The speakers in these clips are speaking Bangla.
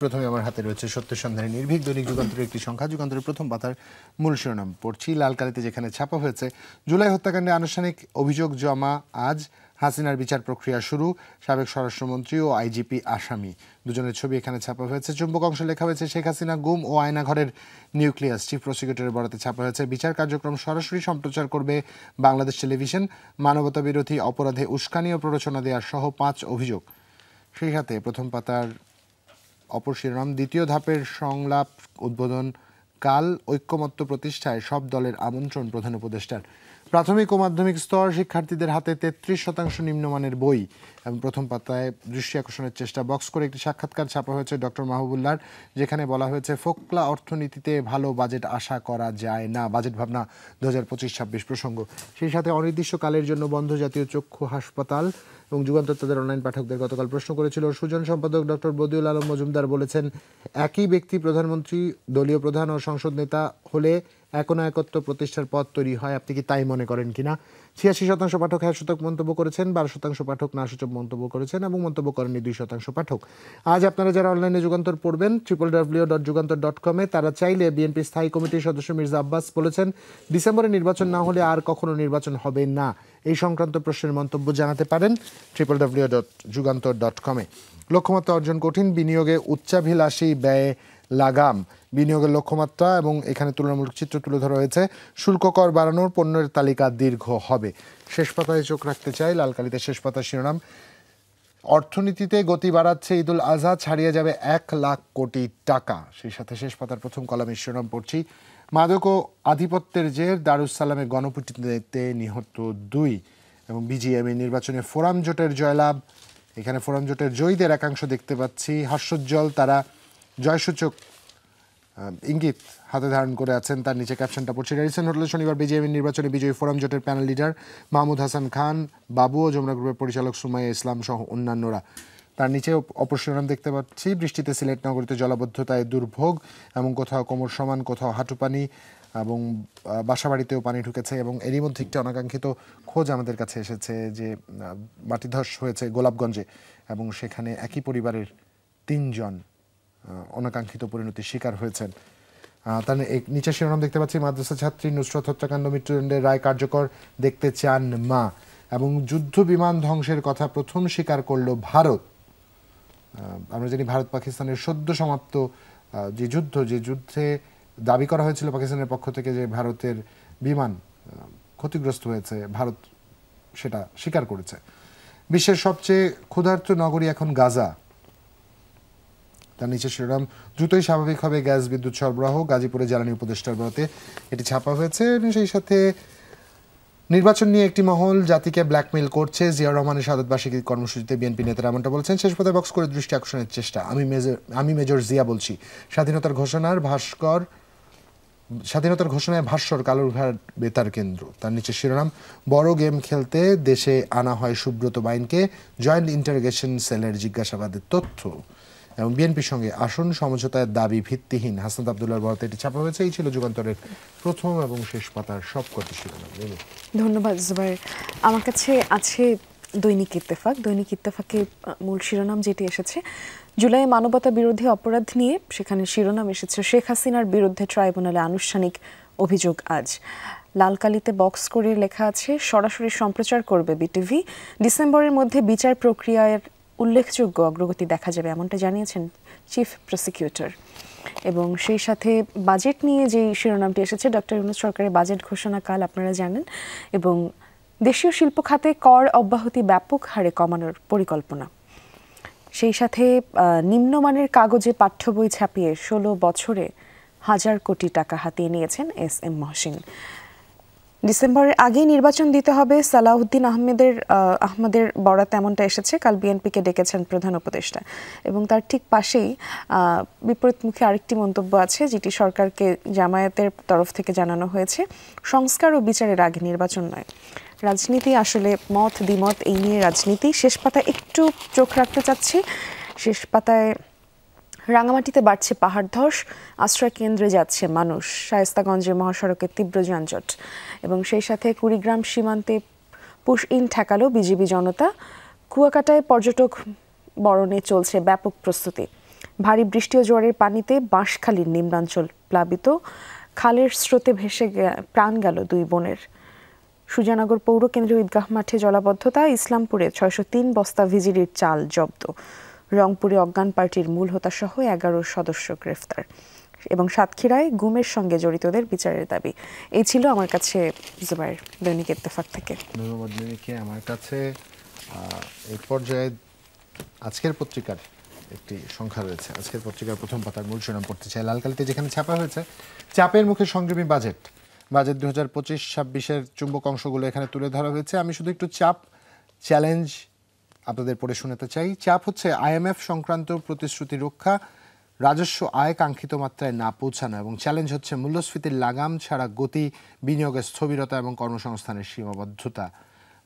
প্রথমে আমার হাতে রয়েছে সত্য সন্ধানী নির্ভীক দৈনিক যুগান্তরের একটি সংখ্যা। যুগান্তরের প্রথম পাতার মূল শিরোনাম পড়ছি। লাল কালিতে যেখানে ছাপা হয়েছে, জুলাই হত্যাকাণ্ডে আনুষ্ঠানিক অভিযোগ জমা আজ, হাসিনার বিচার প্রক্রিয়া শুরু, সাবেক স্বরাষ্ট্রমন্ত্রী ও আইজিপি আসামি, দুজনের ছবি এখানে ছাপা হয়েছে। চুম্বক অংশে লেখা হয়েছে শেখ হাসিনা গুম ও আয়নাঘরের নিউক্লিয়াস। চিফ প্রসিকিউটরের বরাতে ছাপা হয়েছে বিচার কার্যক্রম সরাসরি সম্প্রচার করবে বাংলাদেশ টেলিভিশন, মানবতা বিরোধী অপরাধে উস্কানি ও প্ররোচনা দেওয়ার সহ 5 অভিযোগ। সেই সাথে প্রথম পাতার অপর শিরোনাম, দ্বিতীয় ধাপের সংলাপ উদ্বোধন কাল, ঐক্যমত্য প্রতিষ্ঠায় সব দলের আমন্ত্রণ প্রধান উপদেষ্টার। প্রাথমিক ও মাধ্যমিক স্তর শিক্ষার্থীদের হাতে 33% নিম্নমানের বই। এবং প্রথম পাতায় দৃষ্টি আকর্ষণের চেষ্টা বক্স করে একটি সাক্ষাৎকার ছাপা হয়েছে ডক্টর মাহবুবুল্লাহর, যেখানে বলা হয়েছে ফোকলা অর্থনীতিতে ভালো বাজেট আশা করা যায় না, বাজেট ভাবনা 2025-26 প্রসঙ্গ। সেই সাথে অনির্দিষ্টকালের জন্য বন্ধ জাতীয় চক্ষু হাসপাতাল। এবং যুগান্তর তাদের অনলাইন পাঠকদের গতকাল প্রশ্ন করেছিল। সুজন সম্পাদক ডক্টর বদিউল আলম মজুমদার বলেছেন, একই ব্যক্তি প্রধানমন্ত্রী, দলীয় প্রধান ও সংসদ নেতা হলে একনায়কত্ব প্রতিষ্ঠার পথ তৈরি হয়। আপনি কি তাই মনে করেন কিনা? 86% পাঠক হ্যাঁ সূচক মন্তব্য করেছেন, 12% পাঠক না সূচক মন্তব্য করেছেন এবং মন্তব্য করেননি 2% পাঠক। আজ আপনারা যারা অনলাইনে যুগান্তর পড়বেন www.jugantor.com তারা চাইলে বিএনপি স্থায়ী কমিটির সদস্য মির্জা আব্বাস বলেছেন, ডিসেম্বরে নির্বাচন না হলে আর কখনো নির্বাচন হবে না। এই সংক্রান্ত প্রশ্নের মন্তব্য জানাতে পারেন www.jugantor.com। লক্ষ্যমাত্রা অর্জন কঠিন, বিনিয়োগে উচ্চাভিলাষী ব্যয়ে লাগাম। বিনিয়োগের লক্ষ্যমাত্রা এবং এখানে তুলনামূলক চিত্র তুলে ধরা হয়েছে। শুল্ক কর বাড়ানোর পণ্যের তালিকা দীর্ঘ হবে। শেষ পাতায় চোখ রাখতে চাই, লাল কালিতে শেষ পাতার শিরোনাম, অর্থনীতিতে গতি বাড়াচ্ছে ঈদুল আজহা, ছাড়িয়ে যাবে 1 লাখ কোটি টাকা। সেই সাথে শেষ পাতার প্রথম কলামের শিরোনাম পড়ছি, মাদক ও আধিপত্যের জের, দারুস সালামে গণপিটুনিতে নিহত 2। এবং বিজিএমএ নির্বাচনে ফোরাম জোটের জয়লাভ। এখানে ফোরাম জোটের জয়ীদের একাংশ দেখতে পাচ্ছি, হাস্যোজ্জ্বল তারা জয়সূচক ইঙ্গিত হাতে ধারণ করে আছেন। তার নিচে ক্যাপশনটা পড়ছে, রেডিসন হোটেলে শনিবার বিজিএমএ নির্বাচনে বিজয়ী ফোরাম জোটের প্যানেল লিডার মাহমুদ হাসান খান বাবু ও যমুনা গ্রুপের পরিচালক সুমাইয়া ইসলাম সহ অন্যান্যরা। তার নিচে অপর শিরোনাম দেখতে পাচ্ছি, বৃষ্টিতে সিলেট নগরীতে জলাবদ্ধতায় দুর্ভোগ এবং কোথাও কোমর সমান, কোথাও হাঁটু পানি এবং বাসাবাড়িতেও পানি ঢুকেছে। এবং এরই মধ্যে একটি অনাকাঙ্ক্ষিত খোঁজ আমাদের কাছে এসেছে যে মাটিধস হয়েছে গোলাপগঞ্জে এবং সেখানে একই পরিবারের 3 জন অনাকাঙ্ক্ষিত পরিণতির শিকার হয়েছেন। তার নিচে শিরোনাম দেখতে পাচ্ছি, মাদ্রাসা ছাত্রী নুসরাত হত্যাকাণ্ড মৃত্যুদণ্ডের রায় কার্যকর দেখতে চান মা। এবং যুদ্ধ বিমান ধ্বংসের কথা প্রথম স্বীকার করল ভারত। আমরা জানি ভারত পাকিস্তানের সদ্য সমাপ্ত যে যুদ্ধে দাবি করা হয়েছিল পাকিস্তানের পক্ষ থেকে যে ভারতের বিমান ক্ষতিগ্রস্ত হয়েছে, ভারত সেটা স্বীকার করেছে। বিশ্বের সবচেয়ে ক্ষুধার্ত নগরী এখন গাজা। তার নিচে শিরোনাম, দ্রুতই স্বাভাবিক হবে গ্যাস বিদ্যুৎ সরবরাহ, গাজীপুরে জ্বালানি উপদেষ্টার বরাতে এটি ছাপা হয়েছে। সেই সাথে নির্বাচন নিয়ে একটি মহল জাতিকে ব্ল্যাকমেইল করছে, জিয়াউর রহমানের শাহাদতবার্ষিকী কর্মসূচিতে বিএনপি নেতারা এমনটা বলছেন। শেষ পাতায় বক্স করে দৃষ্টি আকর্ষণের চেষ্টা, আমি মেজর জিয়া বলছি, স্বাধীনতার ঘোষণায় ভাস্বর কালুরঘাট বেতার কেন্দ্র। তার নিচে শিরোনাম, বড় গেম খেলতে দেশে আনা হয় সুব্রত বাইনকে, জয়েন্ট ইন্টারোগেশন সেলের জিজ্ঞাসাবাদের তথ্য। এবং বিএনপির সঙ্গে আসন সমঝোতার দাবি ভিত্তিহীন, হাসনাত আব্দুল্লাহর বরাতে এটি ছাপা হয়েছে। এই ছিল যুগান্তরের প্রথম এবং শেষ পাতার সবকটি শিরোনাম। ধন্যবাদ জুবাইর। আমার কাছে আছে দৈনিক ইত্তেফাক। দৈনিক ইত্তেফাকের মূল শিরোনাম যেটি এসেছে, জুলাই মানবতা বিরোধী অপরাধ নিয়ে, সেখানে শিরোনাম এসেছে শেখ হাসিনার বিরুদ্ধে ট্রাইব্যুনালে আনুষ্ঠানিক অভিযোগ আজ। লাল কালিতে বক্স করে লেখা আছে, সরাসরি সম্প্রচার করবে বিটিভি, ডিসেম্বরের মধ্যে বিচার প্রক্রিয়ার উল্লেখযোগ্য অগ্রগতি দেখা যাবে, এমনটা জানিয়েছেন চিফ প্রসিকিউটর। এবং সেই সাথে বাজেট নিয়ে যে শিরোনামটি এসেছে, ডক্টর ইউনূস সরকারের বাজেট ঘোষণা কাল আপনারা জানেন, এবং দেশীয় শিল্প খাতে কর অব্যাহতি ব্যাপক হারে কমানোর পরিকল্পনা। সেই সাথে নিম্নমানের কাগজে পাঠ্য বই ছাপিয়ে 16 বছরে 1000 কোটি টাকা হাতিয়ে নিয়েছেন এস.এম. মহসিন। ডিসেম্বরের আগেই নির্বাচন দিতে হবে, সালাউদ্দিন আহমেদের বরাত এমনটা এসেছে। কাল বিএনপিকে ডেকেছেন প্রধান উপদেষ্টা। এবং তার ঠিক পাশেই বিপরীতমুখী আরেকটি মন্তব্য আছে, যেটি সরকারকে জামায়াতের তরফ থেকে জানানো হয়েছে, সংস্কার ও বিচারের আগে নির্বাচন নয়। রাজনীতি আসলে মত দ্বিমত, এই নিয়ে রাজনীতি। শেষ পাতায় একটু চোখ রাখতে চাচ্ছি। শেষ পাতায় রাঙামাটিতে বাড়ছে পাহাড় ধস, আশ্রয় কেন্দ্রে যাচ্ছে মানুষ, শায়েস্তাগঞ্জের মহাসড়কে তীব্র যানজট। এবং সেই সাথে কুড়িগ্রাম সীমান্তে পুশ ইন ঠেকালো বিজিবি জনতা, কুয়াকাটায় পর্যটক বরণে চলছে ব্যাপক প্রস্তুতি। ভারী বৃষ্টি ও জোয়ারের পানিতে বাঁশখালীর নিম্নাঞ্চল প্লাবিত, খালের স্রোতে ভেসে প্রাণ গেল 2 বোনের। সুজানগর পৌর কেন্দ্রীয় ঈদগাহ মাঠে জলাবদ্ধতা, ইসলামপুরে 603 বস্তা ভিজিলির চাল জব্দ, রংপুরে অজ্ঞান পার্টির মূল হোতাসহ 11 সদস্য গ্রেফতার এবং সাতক্ষীরায় গুমের সঙ্গে জড়িতদের বিচারের দাবি। এই ছিল আমার কাছে জুবাইর দৈনিক ইত্তেফাক থেকে। ধন্যবাদ মিমিকে। আমার কাছে এই পর্যায়ে আজকের পত্রিকার একটি সংখ্যা রয়েছে। আজকের পত্রিকার প্রথম পাতার মূল শিরোনাম পড়তে চাই। লাল কালিতে যেখানে ছাপা হয়েছে, চাপের মুখে সংযমী বাজেট 2025-26-এর চুম্বক অংশগুলো এখানে তুলে ধরা হয়েছে। আমি শুধু একটু চাপ চ্যালেঞ্জ আপনাদের পড়ে শোনাতে চাই। চাপ হচ্ছে IMF সংক্রান্ত প্রতিশ্রুতি রক্ষা, রাজস্ব আয় কাঙ্ক্ষিত মাত্রায় না পৌঁছানো, এবং চ্যালেঞ্জ হচ্ছে মূল্যস্ফীতির লাগাম ছাড়া গতি, বিনিয়োগের স্থবিরতা এবং কর্মসংস্থানের সীমাবদ্ধতা।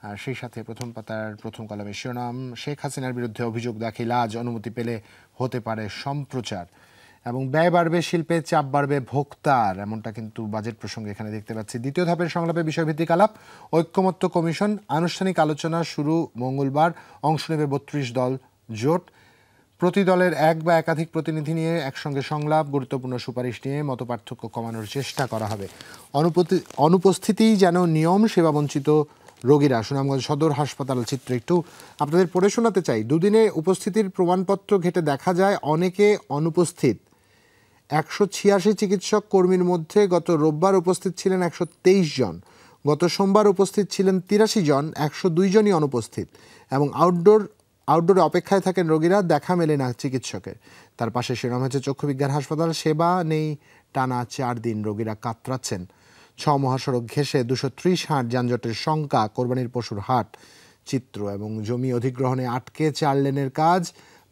আর সেই সাথে প্রথম পাতার প্রথম কলামের শিরোনাম, শেখ হাসিনার বিরুদ্ধে অভিযোগ দাখিল আজ, অনুমতি পেলে হতে পারে সম্প্রচার, এবং ব্যয় বাড়বে শিল্পে, চাপ বাড়বে ভোক্তার, এমনটা কিন্তু বাজেট প্রসঙ্গে এখানে দেখতে পাচ্ছি। দ্বিতীয় ধাপের সংলাপে বিষয়ভিত্তিক আলাপ, ঐক্যমত্য কমিশন, আনুষ্ঠানিক আলোচনা শুরু মঙ্গলবার, অংশ নেবে 32 দল জোট। প্রতি দলের এক বা একাধিক প্রতিনিধি নিয়ে একসঙ্গে সংলাপ, গুরুত্বপূর্ণ সুপারিশ নিয়ে মতপার্থক্য কমানোর চেষ্টা করা হবে। অনুপস্থিতি যেন নিয়ম, সেবাবঞ্চিত রোগীরা। সুনামগঞ্জ সদর হাসপাতাল চিত্র একটু আপনাদের পড়ে শোনাতে চাই। দুদিনে উপস্থিতির প্রমাণপত্র ঘেঁটে দেখা যায় অনেকে অনুপস্থিত। 186 চিকিৎসক কর্মীর মধ্যে গত রোববার উপস্থিত ছিলেন 123 জন, গত সোমবার উপস্থিত ছিলেন 83 জন, 102 জনই অনুপস্থিত, এবং আউটডোরে অপেক্ষায় থাকেন রোগীরা, দেখা মেলে না চিকিৎসকের। তার পাশে শিরোনাম হচ্ছে চক্ষু বিজ্ঞান হাসপাতাল, সেবা নেই টানা 4 দিন, রোগীরা কাতরাচ্ছেন। 6 মহাসড়ক ঘেঁষে 230 হাট, যানজটের শঙ্কা, কোরবানির পশুর হাট চিত্র, এবং জমি অধিগ্রহণে আটকে 4 লেনের কাজ,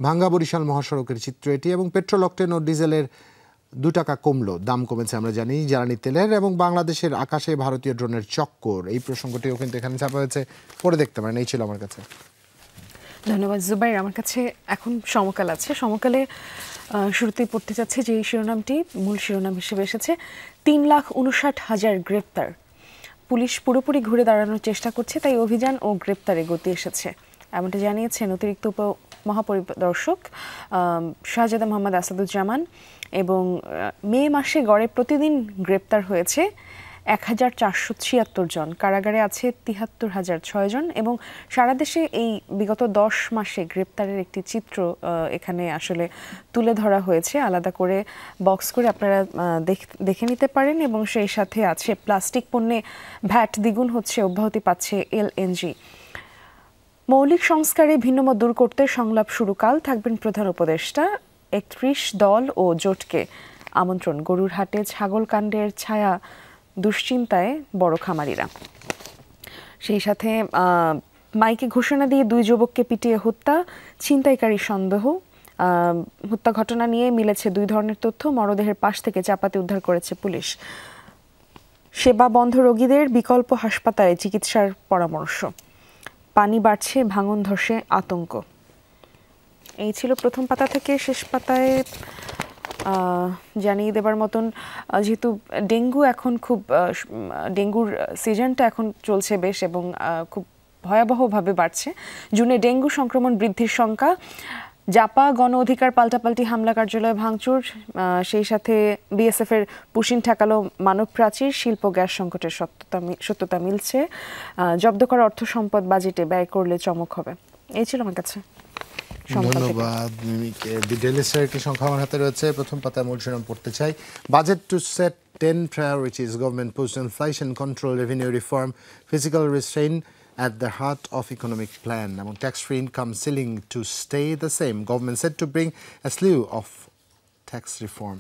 ভাঙ্গা বরিশাল মহাসড়কের চিত্র এটি। এবং পেট্রোল, অকটেন ও ডিজেলের 2 টাকা কমলো, দাম কমেছে আমরা জানি, জ্বালানি তেলের। এবং বাংলাদেশের আকাশে ভারতীয় ড্রোনের চক্কর, এই প্রসঙ্গটিও কিন্তু এখানে ছাপা হয়েছে, পড়ে দেখতে পারেন। এই ছিল আমার কাছে। ধন্যবাদ জুবাইর। আমার কাছে এখন সমকাল আছে। সমকালে শুরুতেই পড়তে চাচ্ছে যে এই শিরোনামটি মূল শিরোনাম হিসেবে এসেছে, 3,59,000 গ্রেপ্তার, পুলিশ পুরোপুরি ঘুরে দাঁড়ানোর চেষ্টা করছে, তাই অভিযান ও গ্রেপ্তারে গতি এসেছে, এমনটা জানিয়েছেন অতিরিক্ত মহাপরিদর্শক শাহজাদা মোহাম্মদ আসাদুজ্জামান। এবং মে মাসে গড়ে প্রতিদিন গ্রেপ্তার হয়েছে 1,476 জন, কারাগারে আছে 73,006 জন, এবং সারা দেশে এই বিগত 10 মাসে গ্রেপ্তারের একটি চিত্র এখানে আসলে তুলে ধরা হয়েছে, আলাদা করে বক্স করে আপনারা দেখে নিতে পারেন। এবং সেই সাথে আছে প্লাস্টিক পণ্যে ভ্যাট দ্বিগুণ হচ্ছে, অব্যাহতি পাচ্ছে LNG। মৌলিক সংস্কারে ভিন্নমত দূর করতে সংলাপ শুরু কাল, থাকবেন প্রধান উপদেষ্টা। 31 দল ও জোটকে আমন্ত্রণ, গরুর হাটে ছাগল কাণ্ডের ছায়া দুশ্চিন্তায় বড় খামারিরা। সেই সাথে মাইকে ঘোষণা দিয়ে 2 যুবককে পিটিয়ে হত্যা, ছিনতাইকারী সন্দেহ। হত্যা ঘটনা নিয়ে মিলেছে 2 ধরনের তথ্য, মরদেহের পাশ থেকে চাপাতি উদ্ধার করেছে পুলিশ। সেবা বন্ধ রোগীদের বিকল্প হাসপাতালে চিকিৎসার পরামর্শ, পানি বাড়ছে, ভাঙন ধসে আতঙ্ক। এই ছিল প্রথম পাতা থেকে। শেষ পাতায় জানিয়ে দেবার মতন, যেহেতু ডেঙ্গু এখন খুব ডেঙ্গুর সিজনটা এখন চলছে বেশ, এবং খুব ভয়াবহভাবে বাড়ছে। জুনে ডেঙ্গু সংক্রমণ বৃদ্ধির শঙ্কা, জাপা গণ অধিকার পাল্টাপাল্টি হামলা, কার্যালয় ভাঙচুর, সেই সাথে BSF এর পুশিন ঠেকালো মানব প্রাচীর, শিল্প গ্যাস সংকটের সত্যতা মিলছে, জব্দ করা অর্থ সম্পদ বাজেটে ব্যয় করলে চমক হবে। এই ছিল আমার কাছে। ধন্যবাদ মিমিকে। দি ডেইলি স্টার একটি সংখ্যা আমার হাতে রয়েছে, প্রথম পাতায় মূল শিরোনাম পড়তে চাই। Budget to set 10 priorities, government push inflation control, revenue reform, physical restraint at the heart of economic plan. Among tax-free income ceiling to stay the same, government said to bring a slew of tax reform.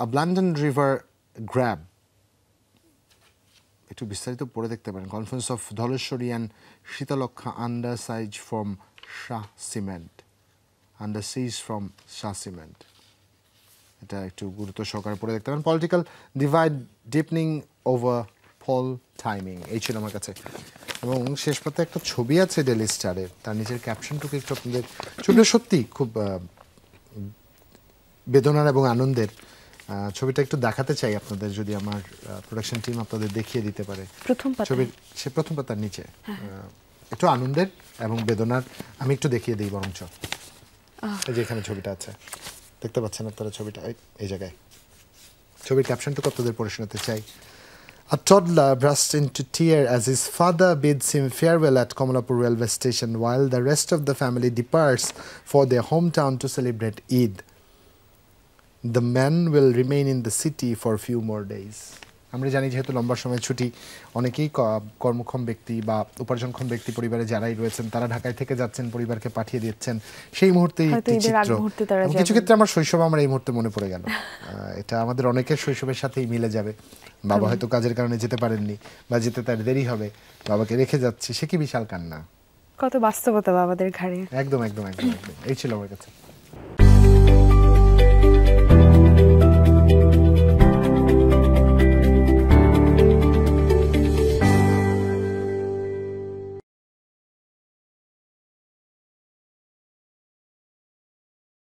A Blandon River grab, একটু বিস্তারিত পড়ে দেখতে পারেন। Conference of Dhaleshwari and Shitalakshya under siege from Shah Cement, under siege from Shah Cement, এটা একটু গুরুত্ব সহকারে পড়ে দেখতে পারেন। Political divide deepening over poll timing, এই ছিল আমার কাছে। এবং শেষ পাতায় একটা ছবি আছে ডেইলি স্টারের, তার নিচের ক্যাপশনটুকু একটু আপনাদের, ছবিটা সত্যি খুব বেদনার এবং আনন্দের। ছবিটা একটু দেখাতে চাই আপনাদের, যদি আমার প্রোডাকশন টিম আপনাদের দেখিয়ে দিতে পারে। ছবির সে প্রথম পাতার নিচে একটু আনন্দের এবং বেদনার, আমি একটু দেখিয়ে দিই বরঞ্চ। এই যে এখানে ছবিটা আছে, দেখতে পাচ্ছেন আপনারা ছবিটা, এই জায়গায় ছবির ক্যাপশনটা কতদের পড়ে শোনাতে চাই। A toddler bursts into tears as his father bids him farewell at Kamalapur railway station while the rest of the family departs for their hometown to celebrate Eid. The man will remain in the city for a few more days. আমরা জানি যেহেতু লম্বা সময় ছুটি, অনেকেই কর্মক্ষম ব্যক্তি বা উপার্জনক্ষম ব্যক্তি পরিবারে যারাই রয়েছেন তারা ঢাকায় থেকে যাচ্ছেন, পরিবারকে পাঠিয়ে দিচ্ছেন সেই মুহূর্তেই হয়তো ঈদের আগ চিত্র। মুহূর্তে তারা এবং কিছু যাবেন। ক্ষেত্রে আমার শৈশব আমার এই মুহূর্তে মনে পড়ে গেল। এটা আমাদের অনেকের শৈশবের সাথেই মিলে যাবে। বাবা হয়তো কাজের কারণে যেতে পারেননি বা যেতে তার দেরি হবে, বাবাকে রেখে যাচ্ছি, সে কি বিশাল কান্না। কত বাস্তবতা বাবাদের ঘাড়ে। একদম একদম একদম একদম, এই ছিল আমার কাছে।